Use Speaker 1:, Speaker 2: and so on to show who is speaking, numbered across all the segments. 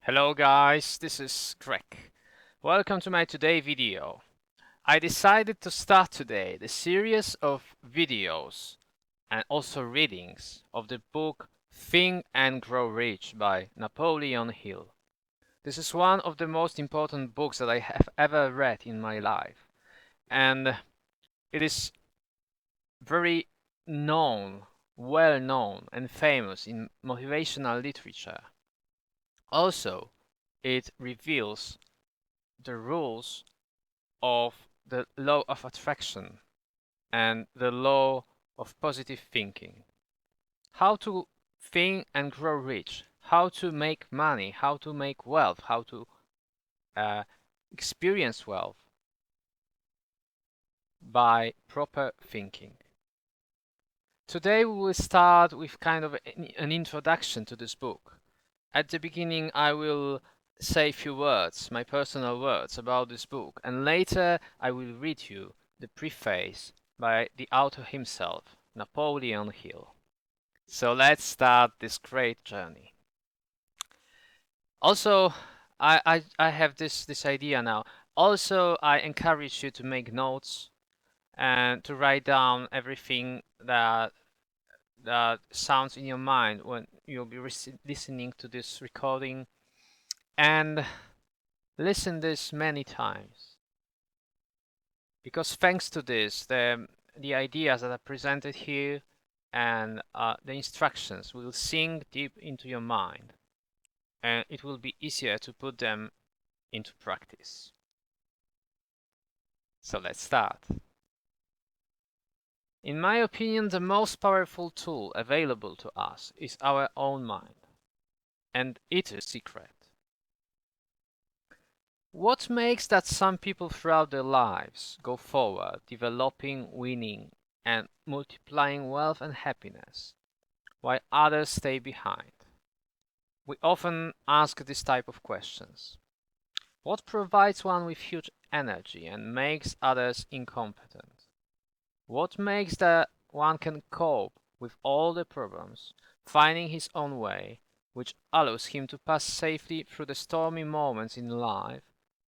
Speaker 1: Hello guys, this is Greg. Welcome to my today video. I decided to start today the series of videos and also readings of the book Think and Grow Rich by Napoleon Hill. This is one of the most important books that I have ever read in my life, and it is very known, well known and famous in motivational literature. Also, it reveals the rules of the law of attraction and the law of positive thinking. How to think and grow rich, how to make money, how to make wealth, how to uh, experience wealth by proper thinking. Today we will start with kind of an introduction to this book. At the beginning I will say a few words, my personal words about this book, and later I will read you the preface by the author himself, Napoleon Hill. So let's start this great journey. Also, I have this idea now. Also, I encourage you to make notes and to write down everything that sounds in your mind when you'll be listening to this recording, and listen this many times, because thanks to this the ideas that are presented here and the instructions will sink deep into your mind, and it will be easier to put them into practice. So let's start. In my opinion, the most powerful tool available to us is our own mind, and it is secret. What makes that some people throughout their lives go forward, developing, winning, and multiplying wealth and happiness, while others stay behind? We often ask this type of questions. What provides one with huge energy and makes others incompetent? What makes that one can cope with all the problems, finding his own way, which allows him to pass safely through the stormy moments in life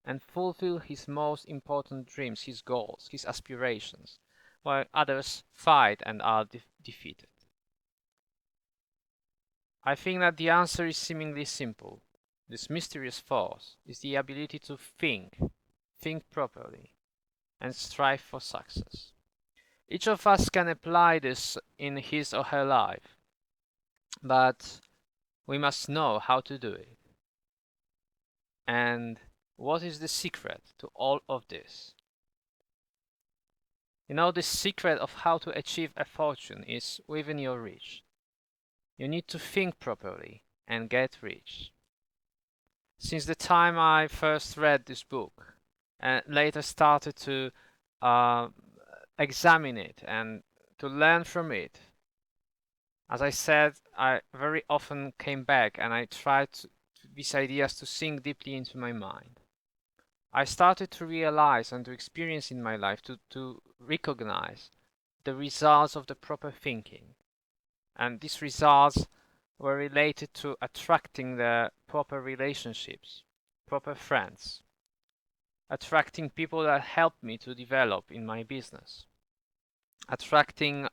Speaker 1: and fulfill his most important dreams, his goals, his aspirations, while others fight and are defeated? I think that the answer is seemingly simple. This mysterious force is the ability to think properly, and strive for success. Each of us can apply this in his or her life, but we must know how to do it. And what is the secret to all of this? The secret of how to achieve a fortune is within your reach. You need to think properly and get rich. Since the time I first read this book and later started to uh, examine it and to learn from it, as I said, I very often came back and I tried these ideas to sink deeply into my mind. I started to realize and to experience in my life, to recognize the results of the proper thinking. And these results were related to attracting the proper relationships, proper friends, attracting people that helped me to develop in my business, attracting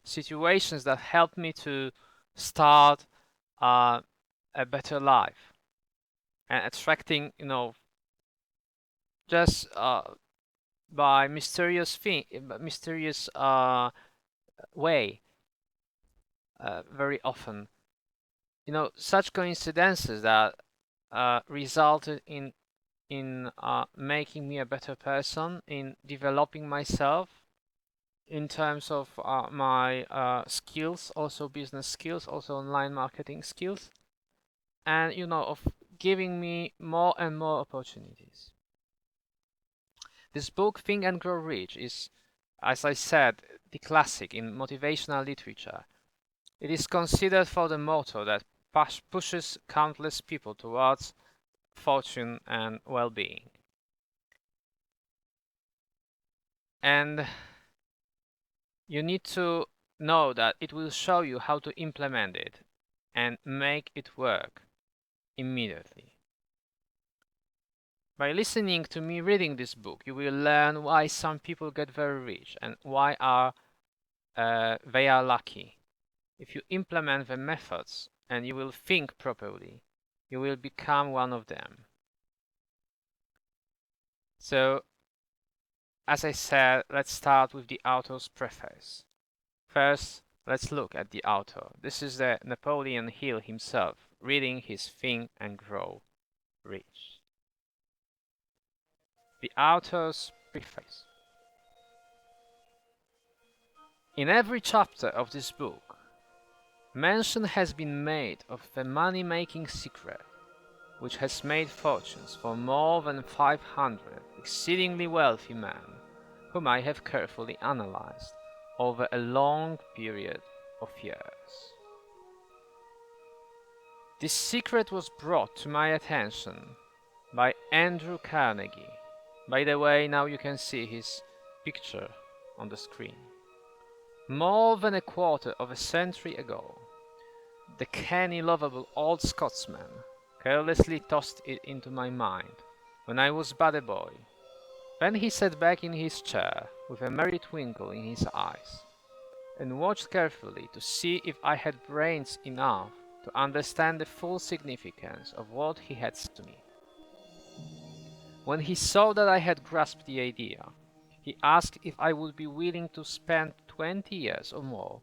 Speaker 1: situations that helped me to start a better life, and attracting, just by mysterious way, very often, such coincidences that resulted in making me a better person, in developing myself in terms of my skills, also business skills, also online marketing skills, and of giving me more and more opportunities. This book, Think and Grow Rich, is, as I said, the classic in motivational literature. It is considered for the motto that pushes countless people towards fortune and well-being. And you need to know that it will show you how to implement it and make it work immediately. By listening to me reading this book, you will learn why some people get very rich and why they are lucky. If you implement the methods and you will think properly, you will become one of them. So, as I said, let's start with the author's preface. First, let's look at the author. This is the Napoleon Hill himself, reading his Think and Grow Rich. The author's preface. In every chapter of this book, mention has been made of the money-making secret, which has made fortunes for more than 500 exceedingly wealthy men, whom I have carefully analyzed over a long period of years. This secret was brought to my attention by Andrew Carnegie. By the way, now you can see his picture on the screen. More than a quarter of a century ago, the canny, lovable old Scotsman carelessly tossed it into my mind when I was but a boy. Then he sat back in his chair with a merry twinkle in his eyes and watched carefully to see if I had brains enough to understand the full significance of what he had said to me. When he saw that I had grasped the idea, he asked if I would be willing to spend 20 years or more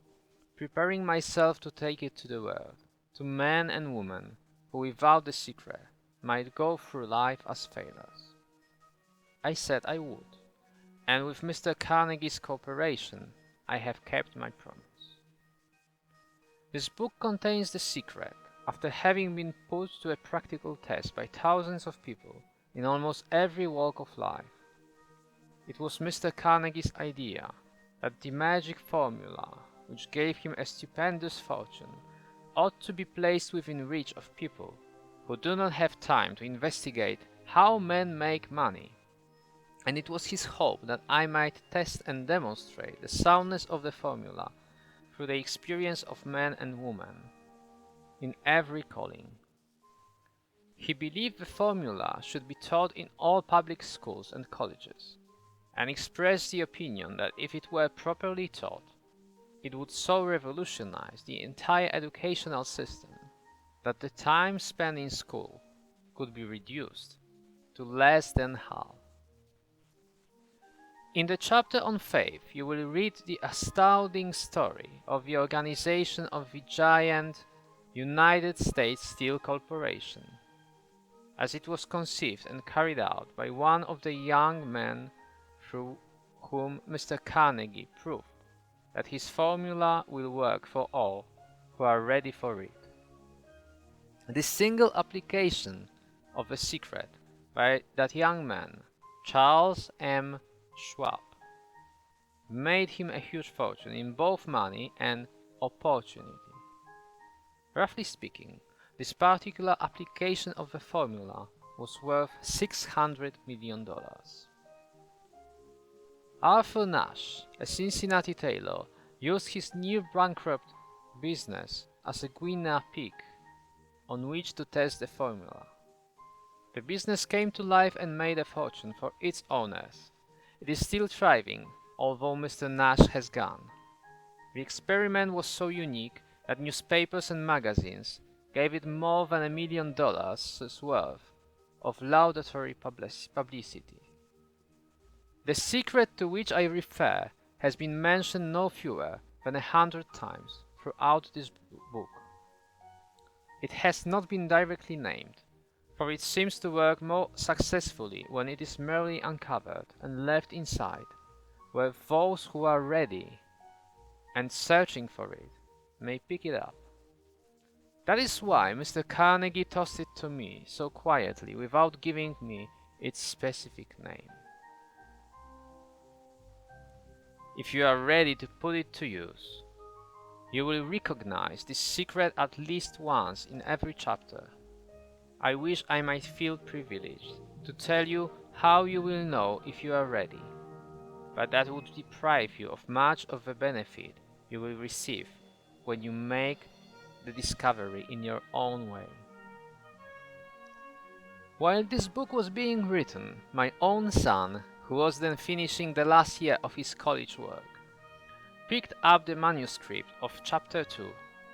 Speaker 1: preparing myself to take it to the world, to men and women who without the secret might go through life as failures. I said I would, and with Mr. Carnegie's cooperation, I have kept my promise. This book contains the secret, after having been put to a practical test by thousands of people in almost every walk of life. It was Mr. Carnegie's idea that the magic formula, which gave him a stupendous fortune, ought to be placed within reach of people who do not have time to investigate how men make money. And it was his hope that I might test and demonstrate the soundness of the formula through the experience of men and women in every calling. He believed the formula should be taught in all public schools and colleges, and expressed the opinion that if it were properly taught, it would so revolutionize the entire educational system that the time spent in school could be reduced to less than half. In the chapter on faith, you will read the astounding story of the organization of the giant United States Steel Corporation, as it was conceived and carried out by one of the young men through whom Mr. Carnegie proved that his formula will work for all who are ready for it. This single application of the secret by that young man, Charles M. Schwab, made him a huge fortune in both money and opportunity. Roughly speaking, this particular application of the formula was worth $600 million. Arthur Nash, a Cincinnati tailor, used his near bankrupt business as a guinea pig on which to test the formula. The business came to life and made a fortune for its owners. It is still thriving, although Mr. Nash has gone. The experiment was so unique that newspapers and magazines gave it more than $1 million worth of laudatory publicity. The secret to which I refer has been mentioned no fewer than 100 times throughout this book. It has not been directly named, for it seems to work more successfully when it is merely uncovered and left inside, where those who are ready and searching for it may pick it up. That is why Mr. Carnegie tossed it to me so quietly without giving me its specific name. If you are ready to put it to use, you will recognize this secret at least once in every chapter. I wish I might feel privileged to tell you how you will know if you are ready, but that would deprive you of much of the benefit you will receive when you make the discovery in your own way. While this book was being written, my own son, who was then finishing the last year of his college work, picked up the manuscript of chapter 2,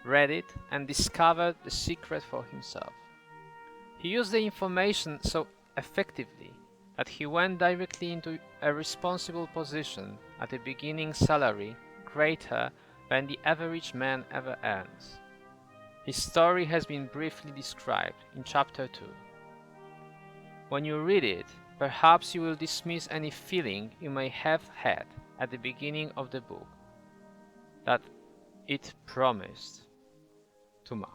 Speaker 1: read it, and discovered the secret for himself. He used the information so effectively that he went directly into a responsible position at a beginning salary greater than the average man ever earns. His story has been briefly described in chapter 2. When you read it, perhaps you will dismiss any feeling you may have had at the beginning of the book, that it promised too much.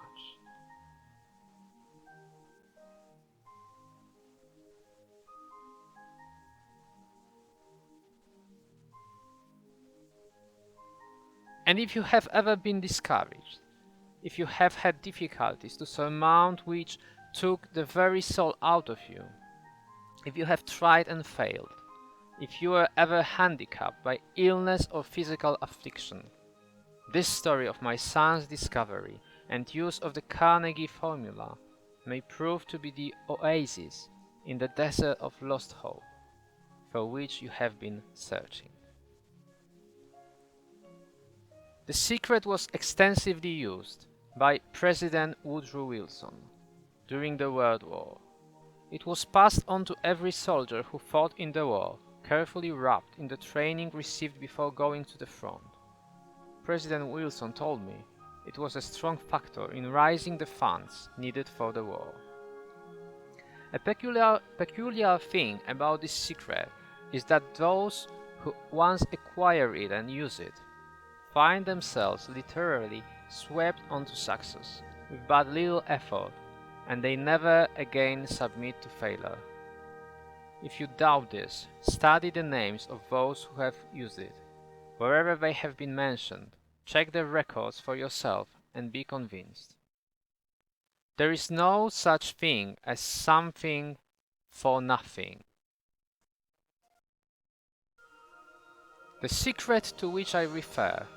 Speaker 1: And if you have ever been discouraged, if you have had difficulties to surmount which took the very soul out of you, if you have tried and failed, if you were ever handicapped by illness or physical affliction, this story of my son's discovery and use of the Carnegie formula may prove to be the oasis in the desert of lost hope for which you have been searching. The secret was extensively used by President Woodrow Wilson during the World War. It was passed on to every soldier who fought in the war, carefully wrapped in the training received before going to the front. President Wilson told me it was a strong factor in raising the funds needed for the war. A peculiar thing about this secret is that those who once acquire it and use it find themselves literally swept onto success with but little effort, and they never again submit to failure. If you doubt this, study the names of those who have used it. Wherever they have been mentioned, check their records for yourself and be convinced. There is no such thing as something for nothing. The secret to which I refer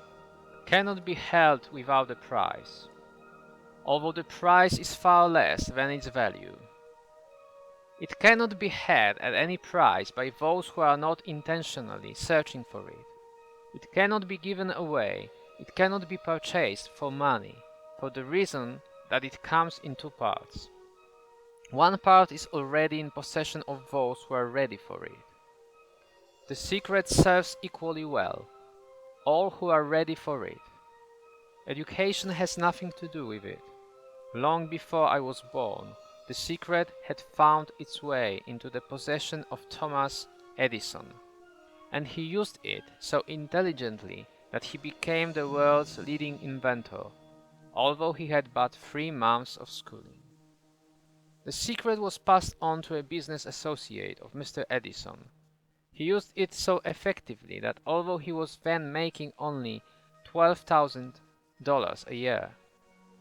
Speaker 1: cannot be held without a price, although the price is far less than its value. It cannot be had at any price by those who are not intentionally searching for it. It cannot be given away, it cannot be purchased for money, for the reason that it comes in two parts. One part is already in possession of those who are ready for it. The secret serves equally well all who are ready for it. Education has nothing to do with it. Long before I was born, the secret had found its way into the possession of Thomas Edison, and he used it so intelligently that he became the world's leading inventor, although he had but 3 months of schooling. The secret was passed on to a business associate of Mr. Edison. He used it so effectively that although he was then making only $12,000 a year,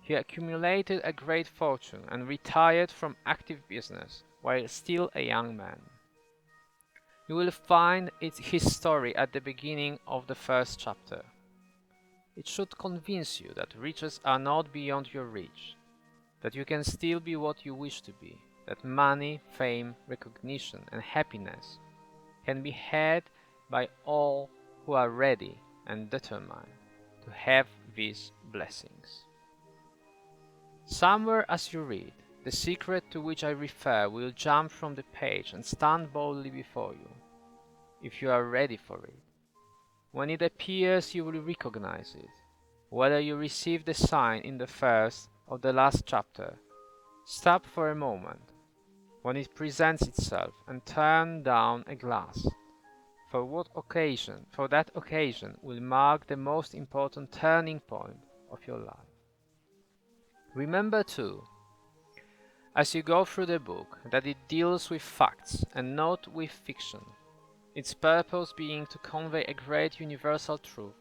Speaker 1: he accumulated a great fortune and retired from active business while still a young man. You will find his story at the beginning of the first chapter. It should convince you that riches are not beyond your reach, that you can still be what you wish to be, that money, fame, recognition, and happiness can be had by all who are ready and determined to have these blessings. Somewhere as you read, the secret to which I refer will jump from the page and stand boldly before you, if you are ready for it. When it appears, you will recognize it. Whether you receive the sign in the first or the last chapter, stop for a moment when it presents itself and turn down a glass. For that occasion will mark the most important turning point of your life. Remember too, as you go through the book, that it deals with facts and not with fiction, its purpose being to convey a great universal truth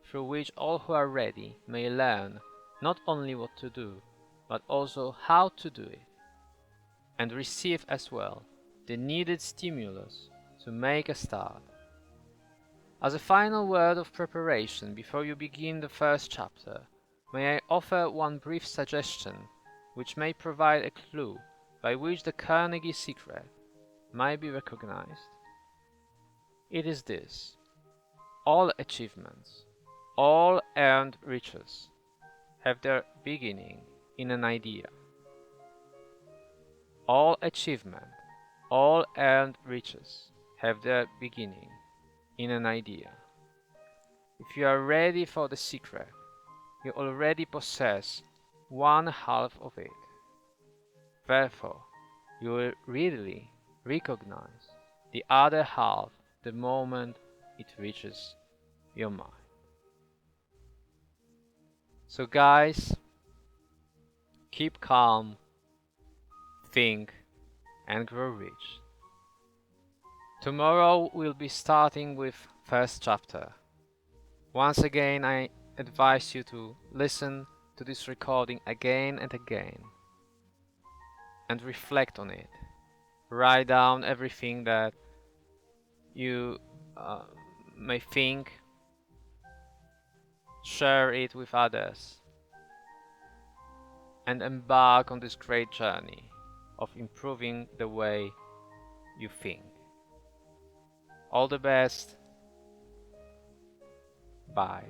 Speaker 1: through which all who are ready may learn not only what to do, but also how to do it, and receive as well the needed stimulus to make a start. As a final word of preparation before you begin the first chapter, may I offer one brief suggestion which may provide a clue by which the Carnegie secret might be recognized, it is this: all achievements, all earned riches have their beginning in an idea. All achievement, all earned riches have their beginning in an idea. If you are ready for the secret, you already possess one half of it. Therefore, you will readily recognize the other half the moment it reaches your mind. So guys, keep calm, think, and grow rich. Tomorrow we'll be starting with first chapter. Once again, I advise you to listen to this recording again and again and reflect on it. Write down everything that you may think, share it with others, and embark on this great journey of improving the way you think. All the best. Bye.